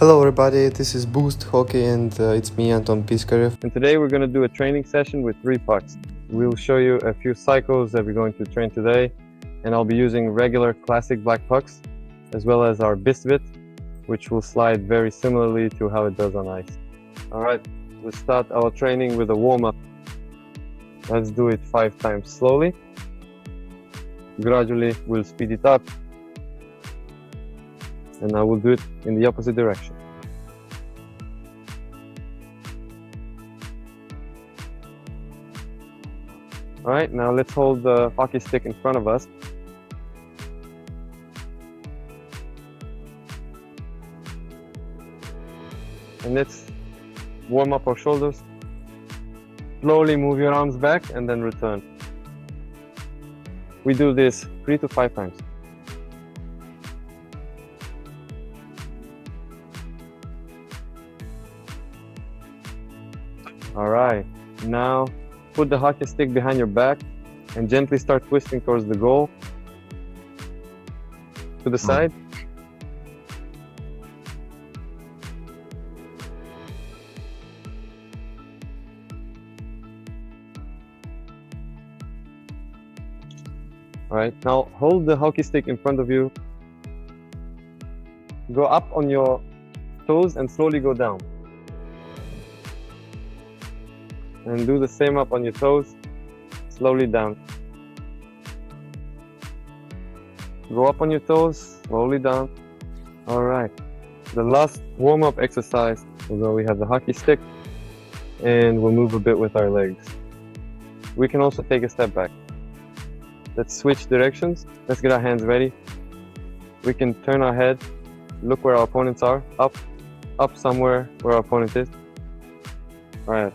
Hello everybody, this is Boost Hockey and it's me, Anton Piskaryov. And today we're going to do a training session with 3 pucks. We'll show you a few cycles that we're going to train today, and I'll be using regular classic black pucks as well as our biscuit, which will slide very similarly to how it does on ice. Alright, we'll start our training with a warm-up. Let's do it 5 times slowly. Gradually we'll speed it up, and I will do it in the opposite direction. Alright, now let's hold the hockey stick in front of us. And let's warm up our shoulders. Slowly move your arms back and then return. We do this 3 to 5 times. Alright, now put the hockey stick behind your back and gently start twisting towards the goal. To the side. Alright, now hold the hockey stick in front of you. Go up on your toes and slowly go down. And do the same up on your toes, slowly down. Go up on your toes, slowly down. Alright, the last warm-up exercise, although we have the hockey stick, and we'll move a bit with our legs. We can also take a step back. Let's switch directions. Let's get our hands ready. We can turn our head, look where our opponents are, up somewhere where our opponent is. Alright.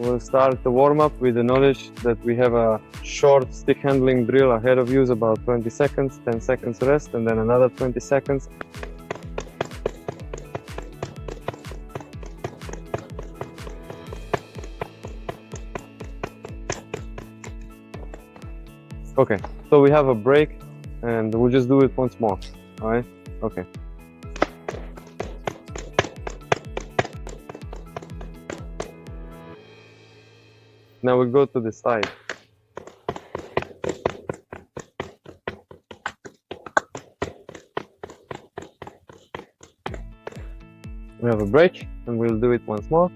We'll start the warm-up with the knowledge that we have a short stick handling drill ahead of you, about 20 seconds, 10 seconds rest, and then another 20 seconds. Okay, so we have a break and we'll just do it once more, alright? Okay. Now we'll go to the side. We have a break and we'll do it once more.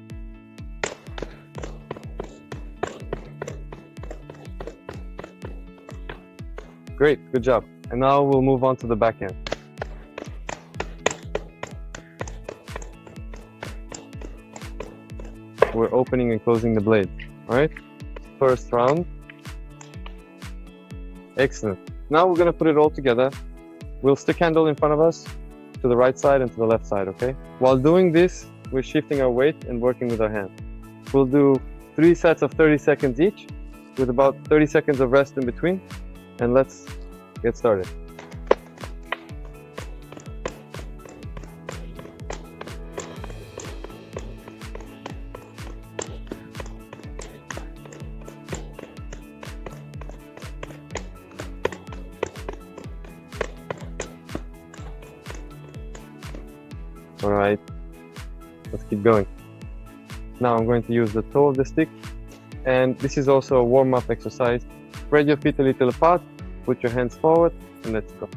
Great, good job. And now we'll move on to the backhand. We're opening and closing the blade. Alright, first round. Excellent. Now we're going to put it all together. We'll stick handle in front of us to the right side and to the left side, okay? While doing this, we're shifting our weight and working with our hand. We'll do 3 sets of 30 seconds each with about 30 seconds of rest in between. And let's get started. Alright, let's keep going. Now I'm going to use the toe of the stick, and this is also a warm-up exercise. Spread your feet a little apart, put your hands forward, and let's go.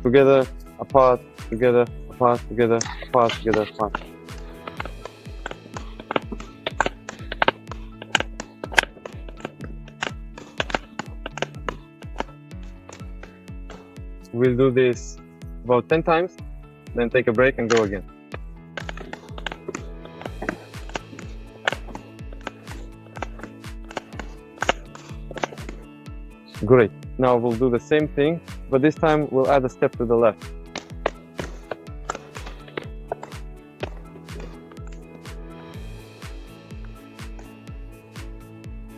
Together, apart, together, apart, together, apart, together, apart. We'll do this about 10 times. Then take a break and go again. Great. Now we'll do the same thing, but this time we'll add a step to the left.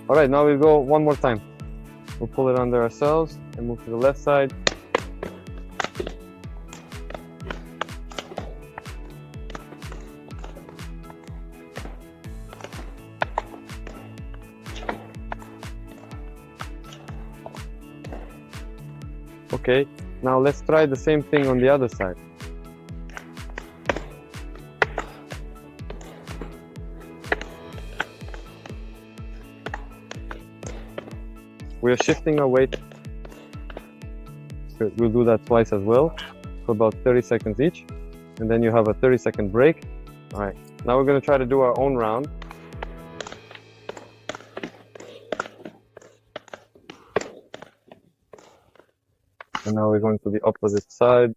Alright, now we'll go one more time. We'll pull it under ourselves and move to the left side. Okay, now let's try the same thing on the other side. We are shifting our weight. Good. We'll do that twice as well, for about 30 seconds each. And then you have a 30-second break. All right, now we're gonna try to do our own round. And now we're going to the opposite side.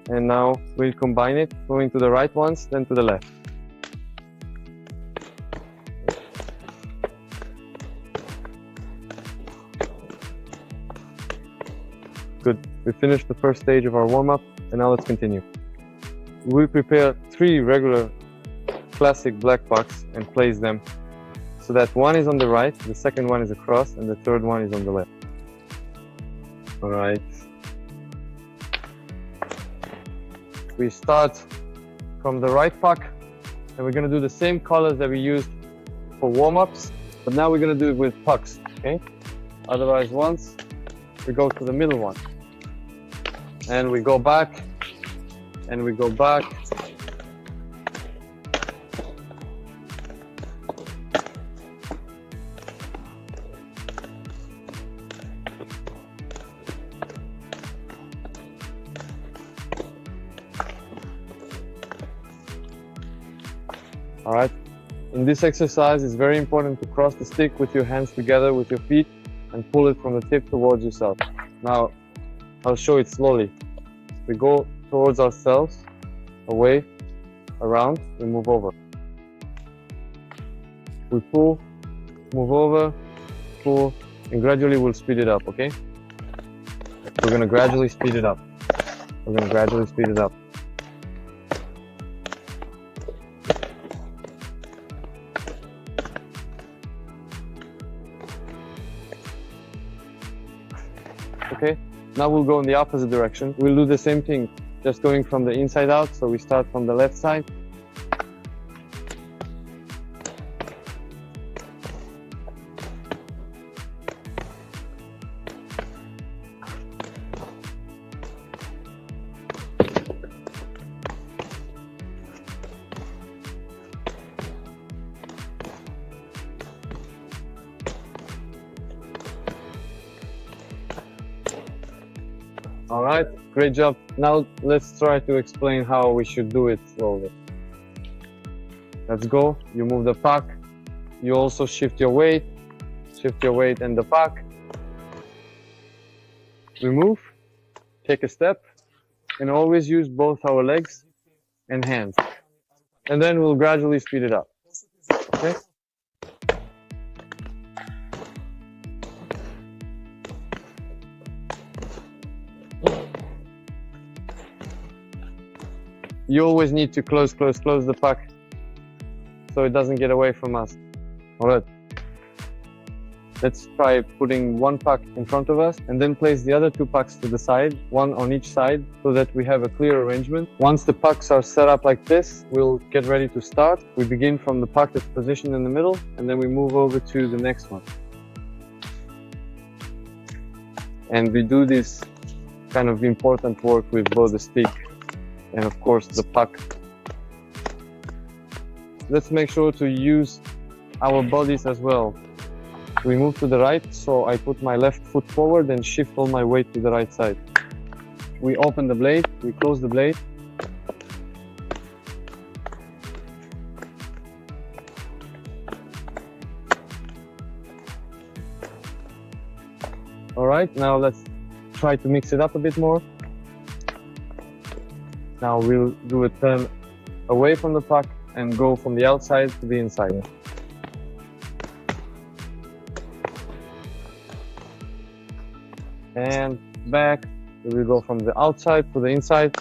And now we'll combine it, moving to the right once, then to the left. Good. We finished the first stage of our warm-up, and now let's continue. We prepare 3 regular classic black pucks and place them so that one is on the right, the second one is across, and the third one is on the left. All right. We start from the right puck, and we're gonna do the same colors that we used for warm-ups, but now we're gonna do it with pucks, okay? Otherwise, once we go to the middle one, and we go back, and we go back. All right. In this exercise, it's very important to cross the stick with your hands together with your feet and pull it from the tip towards yourself. Now, I'll show it slowly. We go towards ourselves, away, around, we move over. We pull, move over, pull, and gradually we'll speed it up, okay? We're gonna gradually speed it up. We're gonna gradually speed it up. Okay, now we'll go in the opposite direction. We'll do the same thing, just going from the inside out. So we start from the left side. All right, great job. Now let's try to explain how we should do it slowly. Let's go. You move the puck. You also shift your weight and the puck. We move, take a step, and always use both our legs and hands. And then we'll gradually speed it up. Okay? You always need to close the puck so it doesn't get away from us. All right. Let's try putting one puck in front of us and then place the other 2 pucks to the side, one on each side, so that we have a clear arrangement. Once the pucks are set up like this, we'll get ready to start. We begin from the puck that's positioned in the middle, and then we move over to the next one. And we do this kind of important work with both the stick and of course the puck. Let's make sure to use our bodies as well. We move to the right, so I put my left foot forward and shift all my weight to the right side. We open the blade, we close the blade. All right, now let's try to mix it up a bit more. Now we'll do a turn away from the puck and go from the outside to the inside. And back, we will go from the outside to the inside.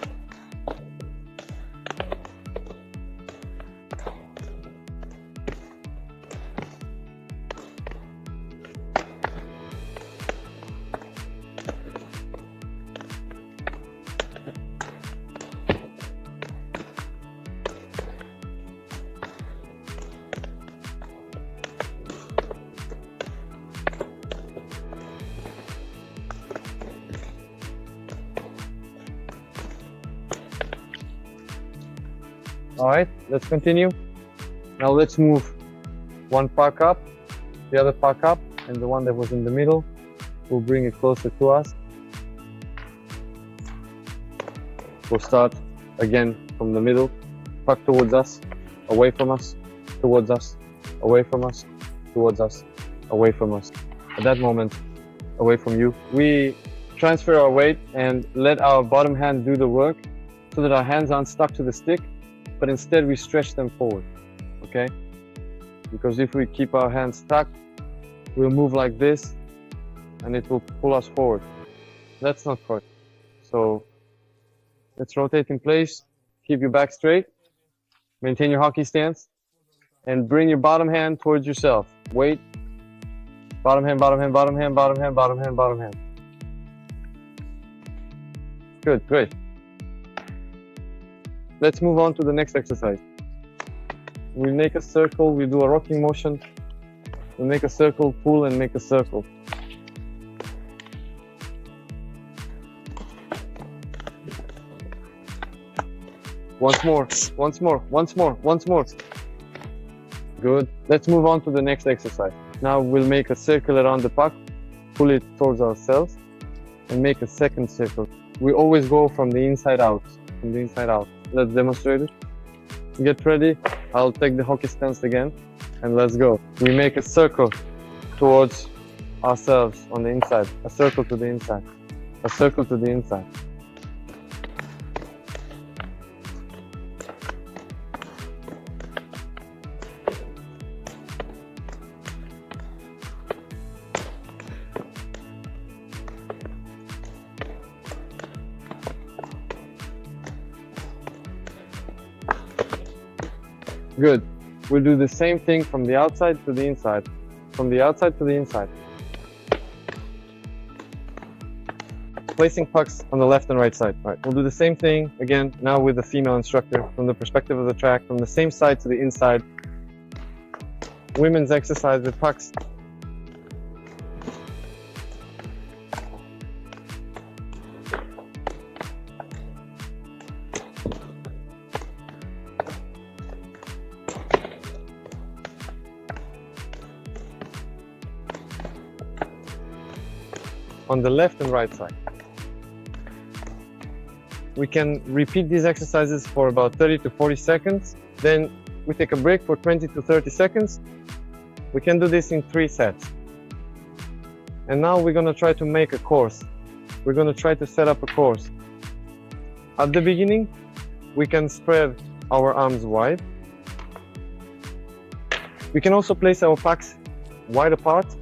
All right, let's continue. Now let's move one puck up, the other puck up, and the one that was in the middle, we'll bring it closer to us. We'll start again from the middle, puck towards us, away from us, towards us, away from us, towards us, away from us. At that moment, away from you. We transfer our weight and let our bottom hand do the work so that our hands aren't stuck to the stick, but instead we stretch them forward, okay? Because if we keep our hands stuck, we'll move like this and it will pull us forward. That's not correct. So let's rotate in place, keep your back straight, maintain your hockey stance, and bring your bottom hand towards yourself. Weight, bottom hand, bottom hand, bottom hand, bottom hand, bottom hand, bottom hand. Good, great. Let's move on to the next exercise. We make a circle, we do a rocking motion. We make a circle, pull and make a circle. Once more, once more, once more, once more. Good. Let's move on to the next exercise. Now we'll make a circle around the puck, pull it towards ourselves, and make a second circle. We always go from the inside out, from the inside out. Let's demonstrate it. Get ready. I'll take the hockey stance again, and let's go. We make a circle towards ourselves on the inside, a circle to the inside, a circle to the inside. Good. We'll do the same thing from the outside to the inside. From the outside to the inside. Placing pucks on the left and right side. All right, we'll do the same thing again, now with the female instructor, from the perspective of the track, from the same side to the inside. Women's exercise with pucks. On the left and right side. We can repeat these exercises for about 30 to 40 seconds. Then we take a break for 20 to 30 seconds. We can do this in 3 sets. And now we're going to try to make a course. We're going to try to set up a course. At the beginning, we can spread our arms wide. We can also place our pucks wide apart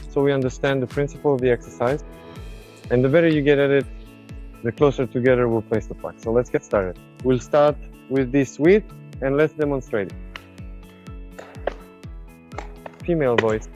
so we understand the principle of the exercise. And the better you get at it, the closer together we'll place the puck. So let's get started. We'll start with this width and let's demonstrate it. Female voice.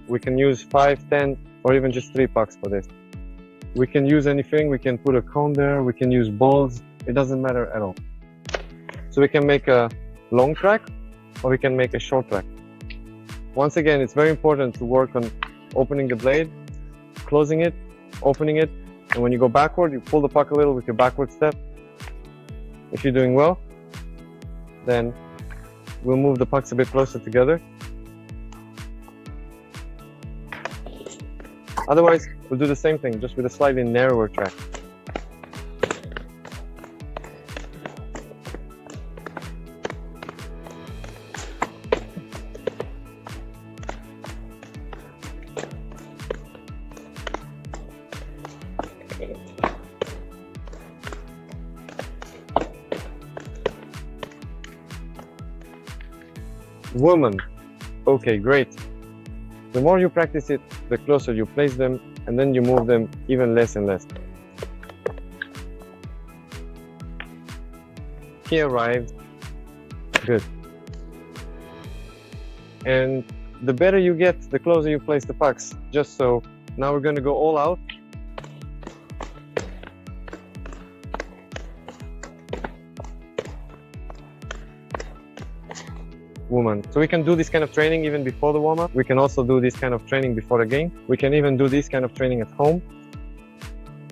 We can use 5, 10, or even just 3 pucks for this. We can use anything, we can put a cone there, we can use balls, it doesn't matter at all. So we can make a long track, or we can make a short track. Once again, it's very important to work on opening the blade, closing it, opening it, and when you go backward, you pull the puck a little with your backward step. If you're doing well, then we'll move the pucks a bit closer together. Otherwise, we'll do the same thing, just with a slightly narrower track. Woman. Okay, great. The more you practice it, the closer you place them, and then you move them even less and less. He arrived. Good. And the better you get, the closer you place the pucks. Just so. Now we're going to go all out. woman. So we can do this kind of training even before the warm-up. We can also do this kind of training before the game. We can even do this kind of training at home.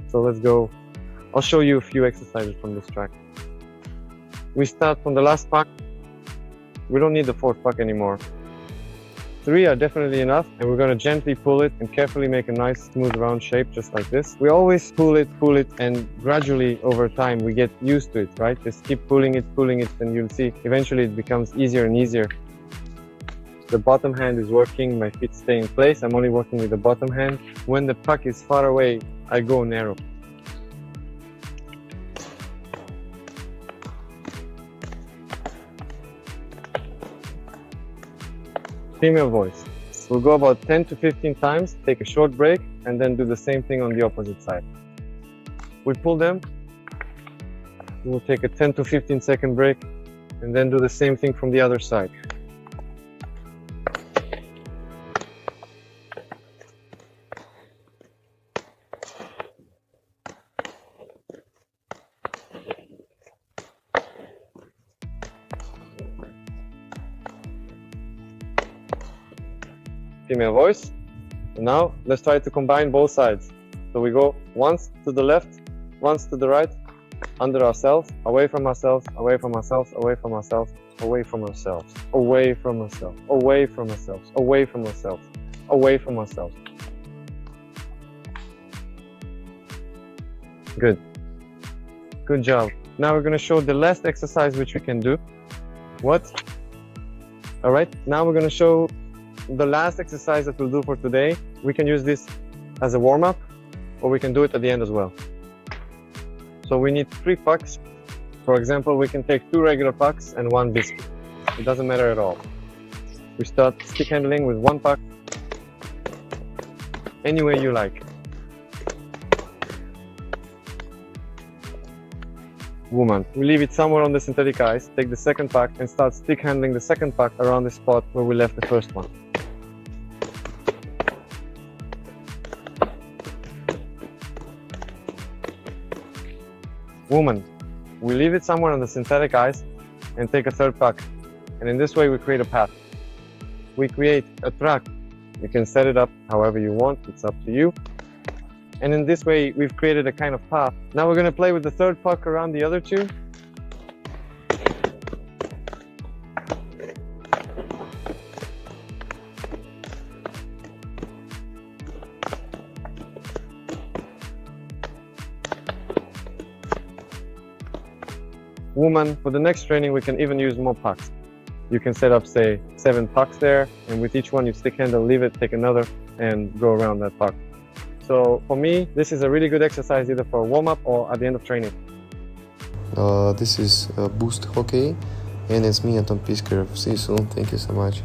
So let's go. I'll show you a few exercises from this track. We start from the last puck. We don't need the fourth puck anymore. 3 are definitely enough, and we're going to gently pull it and carefully make a nice smooth round shape just like this. We always pull it, and gradually over time we get used to it, right? Just keep pulling it, and you'll see eventually it becomes easier and easier. The bottom hand is working, my feet stay in place. I'm only working with the bottom hand. When the puck is far away, I go narrow. Female voice. We'll go about 10 to 15 times, take a short break, and then do the same thing on the opposite side. We pull them, we'll take a 10 to 15 second break, and then do the same thing from the other side. Female voice. And now let's try to combine both sides. So we go once to the left, once to the right, under ourselves, away from ourselves, away from ourselves, away from ourselves, away from ourselves, away from ourselves, away from ourselves, away from ourselves, away from ourselves. Good. Good job. Now we're going to show the last exercise which we can do. What? All right. Now we're going to show the last exercise that we'll do for today. We can use this as a warm-up, or we can do it at the end as well. So we need 3 pucks. For example, we can take 2 regular pucks and 1 biscuit. It doesn't matter at all. We start stick handling with 1 puck, any way you like. Woman. We leave it somewhere on the synthetic ice, take the second puck and start stick handling the second puck around the spot where we left the first one. Woman. We leave it somewhere on the synthetic ice and take a third puck. And in this way we create a path. We create a track. You can set it up however you want, it's up to you. And in this way we've created a kind of path. Now we're going to play with the third puck around the other 2. Woman, for the next training we can even use more pucks. You can set up, say, 7 pucks there, and with each one you stick handle, leave it, take another, and go around that puck. So for me, this is a really good exercise either for a warm-up or at the end of training. This is Boost Hockey, and it's me, Anton Piskaryov. See you soon. Thank you so much.